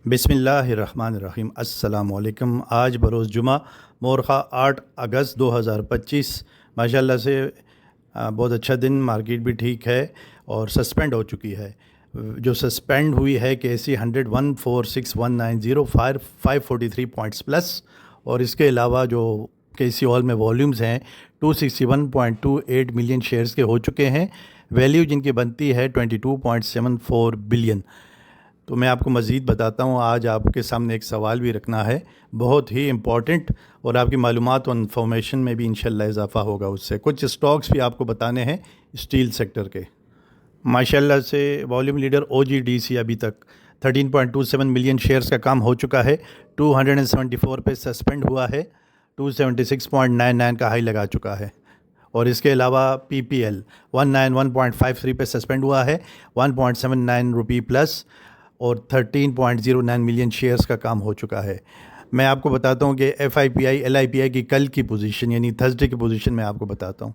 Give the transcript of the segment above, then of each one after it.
بسم اللہ الرحمن الرحیم۔ السلام علیکم۔ آج بروز جمعہ مورخہ 8 اگست 2025 ماشاء اللہ سے بہت اچھا دن، مارکیٹ بھی ٹھیک ہے اور سسپینڈ ہو چکی ہے۔ جو سسپینڈ ہوئی ہے KSE 100 543 پوائنٹس پلس، اور اس کے علاوہ جو KSE آل میں والیومز ہیں 261.28 ملین شیئرز کے ہو چکے ہیں، ویلیو جن کی بنتی ہے 22.74 بلین۔ تو میں آپ کو مزید بتاتا ہوں، آج آپ کے سامنے ایک سوال بھی رکھنا ہے بہت ہی امپورٹنٹ، اور آپ کی معلومات اور انفارمیشن میں بھی انشاءاللہ اضافہ ہوگا اس سے۔ کچھ اسٹاکس بھی آپ کو بتانے ہیں اسٹیل سیکٹر کے۔ ماشاءاللہ سے والیوم لیڈر OGDC ابھی تک 13.27 ملین شیئرز کا کام ہو چکا ہے، 274 پہ سسپینڈ ہوا ہے، 276.99 کا ہائی لگا چکا ہے۔ اور اس کے علاوہ PPL 191.53 پہ سسپینڈ ہوا ہے، 1.79 روپی پلس، اور 13.09 ملین شیئرز کا کام ہو چکا ہے۔ میں آپ کو بتاتا ہوں کہ FIPI LIPI کی کل کی پوزیشن، یعنی تھرسڈے کی پوزیشن میں آپ کو بتاتا ہوں۔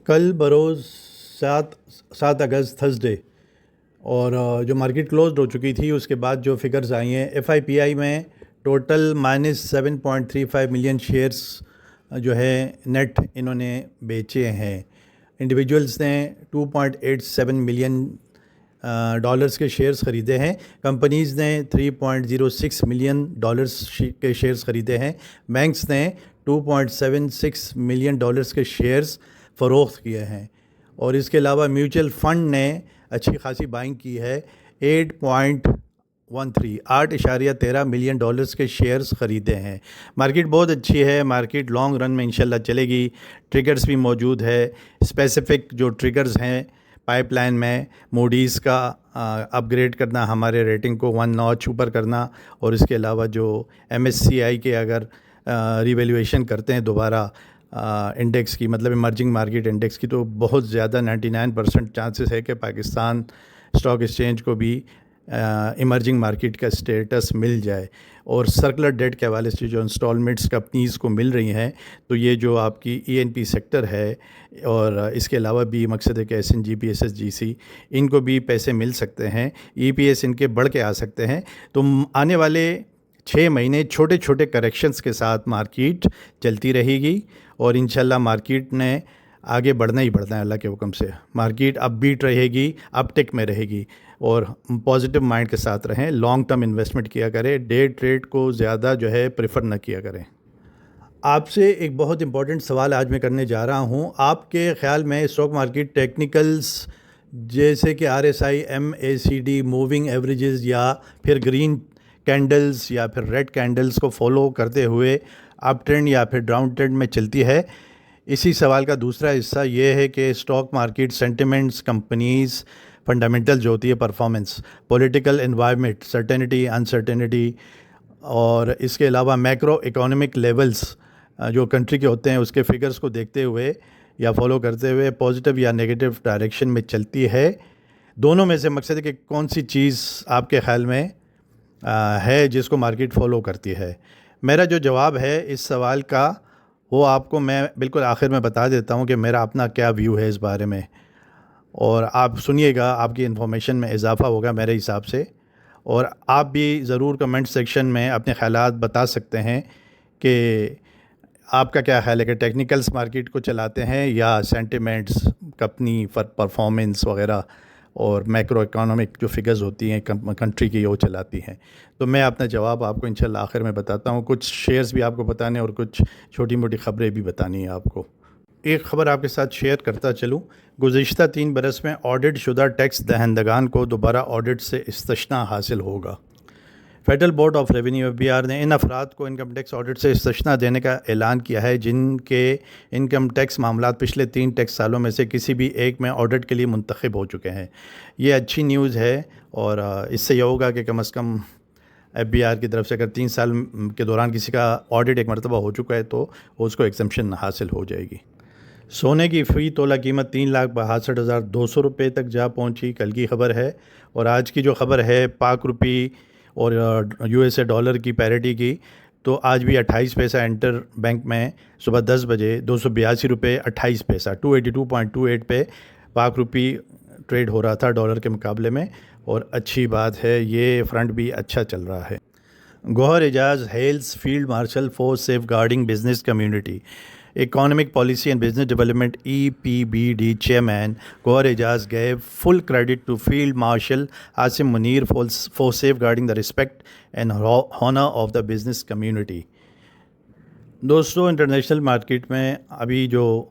کل بروز 7 اگست تھرسڈے، اور جو مارکیٹ کلوزڈ ہو چکی تھی اس کے بعد جو فگرز آئی ہیں، FIPI میں ٹوٹل -7.35 ملین شیئرز جو ہے نیٹ انہوں نے بیچے ہیں۔ انڈیویجولز نے 2.87 ملین ڈالرز کے شیئرز خریدے ہیں، کمپنیز نے 3.06 ملین ڈالرز کے شیئرز خریدے ہیں، بینکس نے 2.76 ملین ڈالرز کے شیئرز فروخت کیے ہیں، اور اس کے علاوہ میوچل فنڈ نے اچھی خاصی بائنگ کی ہے، 8.13 ملین ڈالرز کے شیئرز خریدے ہیں۔ مارکیٹ بہت اچھی ہے، مارکیٹ لانگ رن میں انشاءاللہ چلے گی۔ ٹریگرز بھی موجود ہے، اسپیسیفک جو ٹریگرز ہیں پائپ لائن میں، موڈیز کا اپ گریڈ کرنا، ہمارے ریٹنگ کو 1 نوچ اوپر کرنا، اور اس کے علاوہ جو MSCI کے اگر ریویلیویشن کرتے ہیں دوبارہ انڈیکس کی، مطلب ایمرجنگ مارکیٹ انڈیکس کی، تو بہت زیادہ 99% چانسز ہے کہ پاکستان اسٹاک ایکسچینج کو بھی ایمرجنگ مارکیٹ کا اسٹیٹس مل جائے۔ اور سرکولر ڈیٹ کے حوالے سے جو انسٹالمنٹس کمپنیز کو مل رہی ہیں، تو یہ جو آپ کی ENP سیکٹر ہے، اور اس کے علاوہ بھی مقصد ہے کہ SNGP SSGC ان کو بھی پیسے مل سکتے ہیں، EPS ان کے بڑھ کے آ سکتے ہیں۔ تو آنے والے 6 مہینے چھوٹے چھوٹے کریکشنز کے ساتھ مارکیٹ چلتی رہے گی، اور انشاءاللہ مارکیٹ نے آگے بڑھنا ہی بڑھنا ہے اللہ کے حکم سے۔ مارکیٹ اپ بیٹ رہے گی، اپ ٹک میں رہے گی، اور پازیٹیو مائنڈ کے ساتھ رہیں، لانگ ٹرم انویسٹمنٹ کیا کریں، ڈے ٹریڈ کو زیادہ جو ہے پریفر نہ کیا کریں۔ آپ سے ایک بہت امپورٹنٹ سوال آج میں کرنے جا رہا ہوں۔ آپ کے خیال میں اسٹاک مارکیٹ ٹیکنیکلز جیسے کہ RSI MACD موونگ ایوریجز، یا پھر گرین کینڈلز یا پھر ریڈ کینڈلز کو فالو کرتے ہوئے اپ ٹرینڈ یا پھر ڈاؤن ٹرینڈ میں چلتی ہے؟ اسی سوال کا دوسرا حصہ یہ ہے کہ stock market sentiments, companies, fundamental جو ہوتی ہے performance, political environment, certainty uncertainty, اور اس کے علاوہ میکرو اکنامک لیولز جو کنٹری کے ہوتے ہیں اس کے فگرز کو دیکھتے ہوئے یا فالو کرتے ہوئے پازیٹیو یا نیگیٹو ڈائریکشن میں چلتی ہے؟ دونوں میں سے مقصد ہے کہ کون سی چیز آپ کے خیال میں ہے جس کو مارکیٹ فالو کرتی ہے؟ میرا جو جواب ہے اس سوال کا وہ آپ کو میں بالکل آخر میں بتا دیتا ہوں کہ میرا اپنا کیا ویو ہے اس بارے میں، اور آپ سنیے گا، آپ کی انفارمیشن میں اضافہ ہوگا میرے حساب سے، اور آپ بھی ضرور کمنٹ سیکشن میں اپنے خیالات بتا سکتے ہیں کہ آپ کا کیا خیال ہے کہ ٹیکنیکلز مارکیٹ کو چلاتے ہیں یا سینٹیمنٹس، کمپنی پرفارمنس وغیرہ، اور میکرو اکانومک جو فگرز ہوتی ہیں کنٹری کی وہ چلاتی ہیں۔ تو میں اپنا جواب آپ کو انشاءاللہ آخر میں بتاتا ہوں، کچھ شیئرز بھی آپ کو بتانے اور کچھ چھوٹی موٹی خبریں بھی بتانی ہیں آپ کو۔ ایک خبر آپ کے ساتھ شیئر کرتا چلوں، گزشتہ 3 برس میں آڈٹ شدہ ٹیکس دہندگان کو دوبارہ آڈٹ سے استثناء حاصل ہوگا۔ Federal board of revenue FBR نے ان افراد کو انکم ٹیکس آڈٹ سے استثناء دینے کا اعلان کیا ہے جن کے انکم ٹیکس معاملات پچھلے 3 ٹیکس سالوں میں سے کسی بھی ایک میں آڈٹ کے لیے منتخب ہو چکے ہیں۔ یہ اچھی نیوز ہے، اور اس سے یہ ہوگا کہ کم از کم FBR کی طرف سے اگر 3 سال کے دوران کسی کا آڈٹ ایک مرتبہ ہو چکا ہے تو اس کو ایگزمپشن حاصل ہو جائے گی۔ سونے کی فی تولہ قیمت 3,62,200 روپے تک جا پہنچی، کل کی خبر ہے۔ اور آج کی جو خبر ہے پاک روپی اور USA ڈالر کی پیریٹی کی، تو آج بھی 28 پیسہ انٹر بینک میں صبح 10 بجے 282 روپے 28 پیسہ 282.28 پہ پاک روپی ٹریڈ ہو رہا تھا ڈالر کے مقابلے میں، اور اچھی بات ہے، یہ فرنٹ بھی اچھا چل رہا ہے۔ Gohar Ijaz hails field marshal for safeguarding business community. Economic policy and business development EPBD chairman Gohar Ijaz gave full credit to Field Marshal Asim Munir for safeguarding the respect and honor of the business community۔ دوستو، international market میں ابھی جو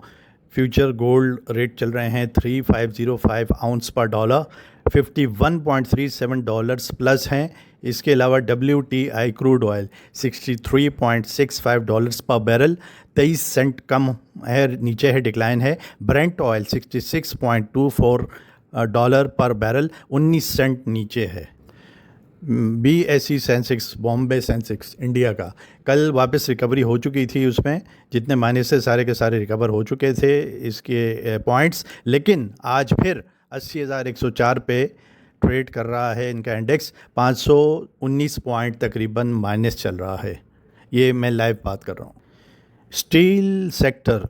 future gold rate چل رہے ہیں 3505 ounce پر dollar, $51.37 plus ہیں۔ اس کے علاوہ WTI کروڈ آئل $63.65 پر بیرل، 23 سینٹ کم ہے، نیچے ہے، ڈکلائن ہے۔ برینٹ آئل $66.24 پر بیرل، 19 سینٹ نیچے ہے۔ BSE Sensex, Bombay Sensex India کا، کل واپس ریکوری ہو چکی تھی، اس میں جتنے مائنس سے سارے کے سارے ریکور ہو چکے تھے اس کے پوائنٹس، لیکن آج پھر 80,104 پہ ٹریڈ کر رہا ہے۔ ان کا انڈیکس 519 پوائنٹ تقریباً مائنس چل رہا ہے۔ یہ میں لائیو بات کر رہا ہوں۔ اسٹیل سیکٹر،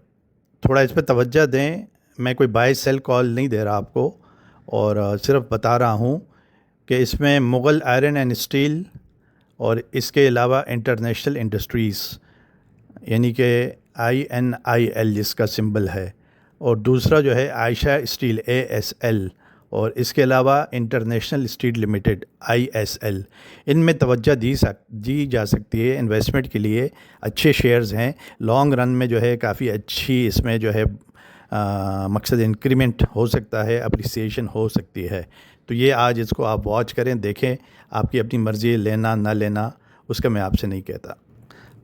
تھوڑا اس پہ توجہ دیں۔ میں کوئی بائی سیل کال نہیں دے رہا آپ کو، اور صرف بتا رہا ہوں کہ اس میں مغل آئرن اینڈ اسٹیل اور اس کے علاوہ انٹرنیشنل انڈسٹریز، یعنی کہ INIL جس کا سمبل ہے، اور دوسرا جو ہے عائشہ اسٹیل ASL، اور اس کے علاوہ انٹرنیشنل اسٹیل لمیٹڈ ISL، ان میں توجہ دی جا سکتی ہے انویسٹمنٹ کے لیے۔ اچھے شیئرز ہیں، لانگ رن میں جو ہے کافی اچھی اس میں جو ہے مقصد انکریمنٹ ہو سکتا ہے، اپریسیشن ہو سکتی ہے۔ تو یہ آج اس کو آپ واچ کریں، دیکھیں، آپ کی اپنی مرضی لینا نہ لینا اس کا میں آپ سے نہیں کہتا۔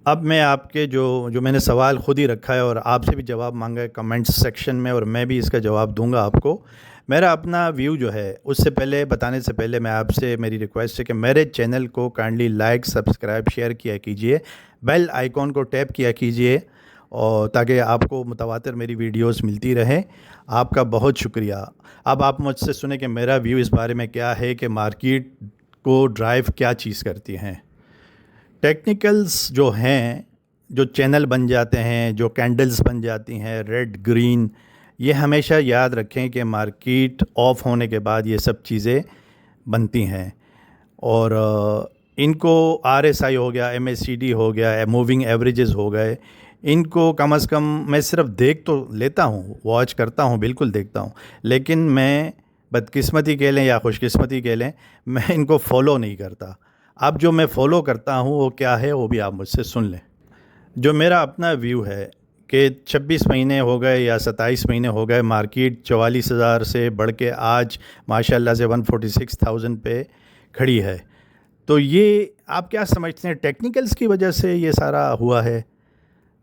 اب میں آپ کے جو میں نے سوال خود ہی رکھا ہے اور آپ سے بھی جواب مانگا ہے کمنٹس سیکشن میں، اور میں بھی اس کا جواب دوں گا آپ کو۔ میرا اپنا ویو جو ہے، اس سے پہلے بتانے سے پہلے میں آپ سے میری ریکویسٹ ہے کہ میرے چینل کو کائنڈلی لائک، سبسکرائب، شیئر کیا کیجئے، بیل آئیکن کو ٹیپ کیا کیجئے، اور تاکہ آپ کو متواتر میری ویڈیوز ملتی رہیں۔ آپ کا بہت شکریہ۔ اب آپ مجھ سے سنیں کہ میرا ویو اس بارے میں کیا ہے کہ مارکیٹ کو ڈرائیو کیا چیز کرتی ہیں۔ ٹیکنیکلز جو ہیں، جو چینل بن جاتے ہیں، جو کینڈلز بن جاتی ہیں ریڈ گرین، یہ ہمیشہ یاد رکھیں کہ مارکیٹ آف ہونے کے بعد یہ سب چیزیں بنتی ہیں، اور ان کو RSI ہو گیا، MACD ہو گیا، موونگ ایوریجز ہو گئے، ان کو کم از کم میں صرف دیکھ تو لیتا ہوں، واچ کرتا ہوں، بالکل دیکھتا ہوں، لیکن میں بدقسمتی کہہ لیں یا خوش قسمتی کہہ لیں، میں ان کو فالو نہیں کرتا۔ اب جو میں فالو کرتا ہوں وہ کیا ہے، وہ بھی آپ مجھ سے سن لیں۔ جو میرا اپنا ویو ہے کہ 26 مہینے ہو گئے یا 27 مہینے ہو گئے، مارکیٹ 44,000 سے بڑھ کے آج ماشاءاللہ سے 146,000 پہ کھڑی ہے۔ تو یہ آپ کیا سمجھتے ہیں، ٹیکنیکلز کی وجہ سے یہ سارا ہوا ہے؟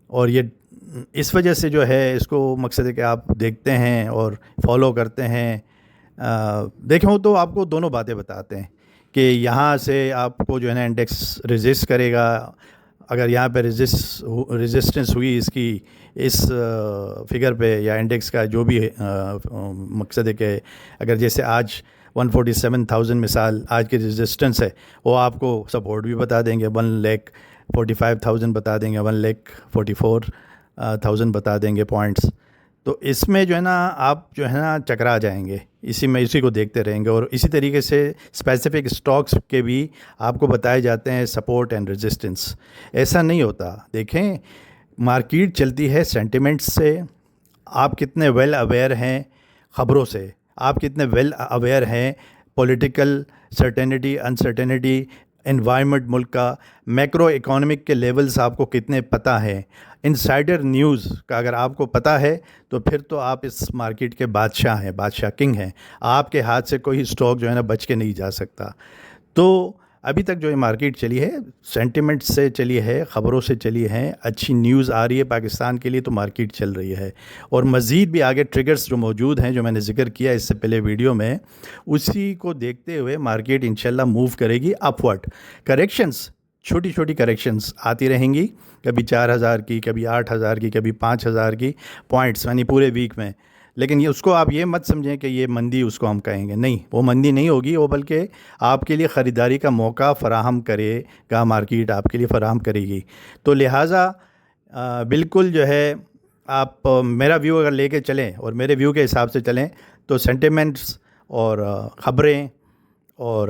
اور یہ اس وجہ سے جو ہے، اس کو مقصد ہے کہ آپ دیکھتے ہیں اور فالو کرتے ہیں۔ دیکھیں تو آپ کو دونوں باتیں بتاتے ہیں کہ یہاں سے آپ کو جو ہے نا انڈیکس ریزسٹ کرے گا، اگر یہاں پہ ریزسٹنس ہوئی اس کی، اس فگر پہ یا انڈیکس کا جو بھی مقصد ہے کہ اگر جیسے آج 147,000 مثال آج کی ریزسٹنس ہے، وہ آپ کو سپورٹ بھی بتا دیں گے، 1,45,000 بتا دیں گے، 1,44,000 بتا دیں گے پوائنٹس۔ تو اس میں جو ہے نا آپ جو ہے نا چکرا جائیں گے، اسی کو دیکھتے رہیں گے، اور اسی طریقے سے اسپیسیفک اسٹاکس کے بھی آپ کو بتائے جاتے ہیں سپورٹ اینڈ ریزسٹنس۔ ایسا نہیں ہوتا۔ دیکھیں، مارکیٹ چلتی ہے سینٹیمنٹس سے، آپ کتنے ویل اویئر ہیں خبروں سے، آپ کتنے ویل اویئر ہیں پولیٹیکل سرٹینٹی، انسرٹینٹی، انوائرمنٹ ملک کا، میکرو اکانومک کے لیولز آپ کو کتنے پتہ ہیں، انسائڈر نیوز کا اگر آپ کو پتہ ہے تو پھر تو آپ اس مارکیٹ کے بادشاہ ہیں، بادشاہ کنگ ہیں۔ آپ کے ہاتھ سے کوئی اسٹاک جو ہے نا بچ کے نہیں جا سکتا۔ تو ابھی تک جو یہ مارکیٹ چلی ہے سینٹیمنٹ سے چلی ہے، خبروں سے چلی ہے، اچھی نیوز آ رہی ہے پاکستان کے لیے تو مارکیٹ چل رہی ہے، اور مزید بھی آگے ٹریگرز جو موجود ہیں، جو میں نے ذکر کیا اس سے پہلے ویڈیو میں، اسی کو دیکھتے ہوئے مارکیٹ انشاءاللہ موو کرے گی اپ ورڈ۔ کریکشنز، چھوٹی چھوٹی کریکشنز آتی رہیں گی، کبھی 4,000 کی، کبھی 8,000 کی، کبھی 5,000 کی پوائنٹس، یعنی پورے ویک میں۔ لیکن یہ اس کو آپ یہ مت سمجھیں کہ یہ مندی اس کو ہم کہیں گے، نہیں، وہ مندی نہیں ہوگی، وہ بلکہ آپ کے لیے خریداری کا موقع فراہم کرے گا، مارکیٹ آپ کے لیے فراہم کرے گی۔ تو لہٰذا بالکل جو ہے آپ میرا ویو اگر لے کے چلیں اور میرے ویو کے حساب سے چلیں تو سینٹیمنٹس اور خبریں اور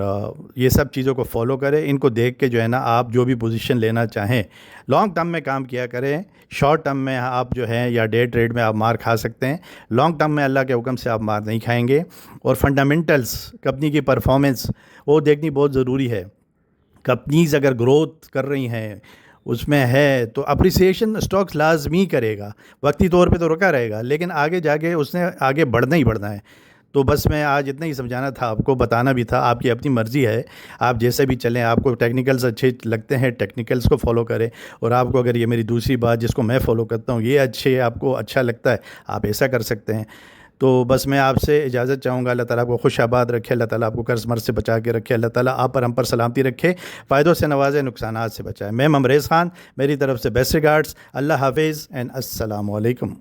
یہ سب چیزوں کو فالو کریں. ان کو دیکھ کے جو ہے نا آپ جو بھی پوزیشن لینا چاہیں لانگ ٹرم میں کام کیا کریں. شارٹ ٹرم میں آپ جو ہیں یا ڈے ٹریڈ میں آپ مار کھا سکتے ہیں. لانگ ٹرم میں اللہ کے حکم سے آپ مار نہیں کھائیں گے. اور فنڈامنٹلز کمپنی کی پرفارمنس وہ دیکھنی بہت ضروری ہے. کمپنیز اگر گروتھ کر رہی ہیں اس میں ہے تو اپریسیشن اسٹاکس لازمی کرے گا. وقتی طور پہ تو رکا رہے گا لیکن آگے جا کے اس نے آگے بڑھنا ہی بڑھنا ہے. تو بس میں آج اتنا ہی سمجھانا تھا آپ کو, بتانا بھی تھا. آپ کی اپنی مرضی ہے, آپ جیسے بھی چلیں. آپ کو ٹیکنیکلز اچھے لگتے ہیں ٹیکنیکلز کو فالو کریں, اور آپ کو اگر یہ میری دوسری بات جس کو میں فالو کرتا ہوں یہ اچھے آپ کو اچھا لگتا ہے آپ ایسا کر سکتے ہیں. تو بس میں آپ سے اجازت چاہوں گا. اللہ تعالیٰ آپ کو خوش آباد رکھے, اللہ تعالیٰ آپ کو قرض مرض سے بچا کے رکھے, اللہ تعالیٰ آپ پر ہم پر سلامتی رکھے, فائدوں سے نوازے, نقصانات سے بچائے. میں ممریز خان, میری طرف سے بیسٹ ریگارڈز. اللہ حافظ اینڈ السلام علیکم.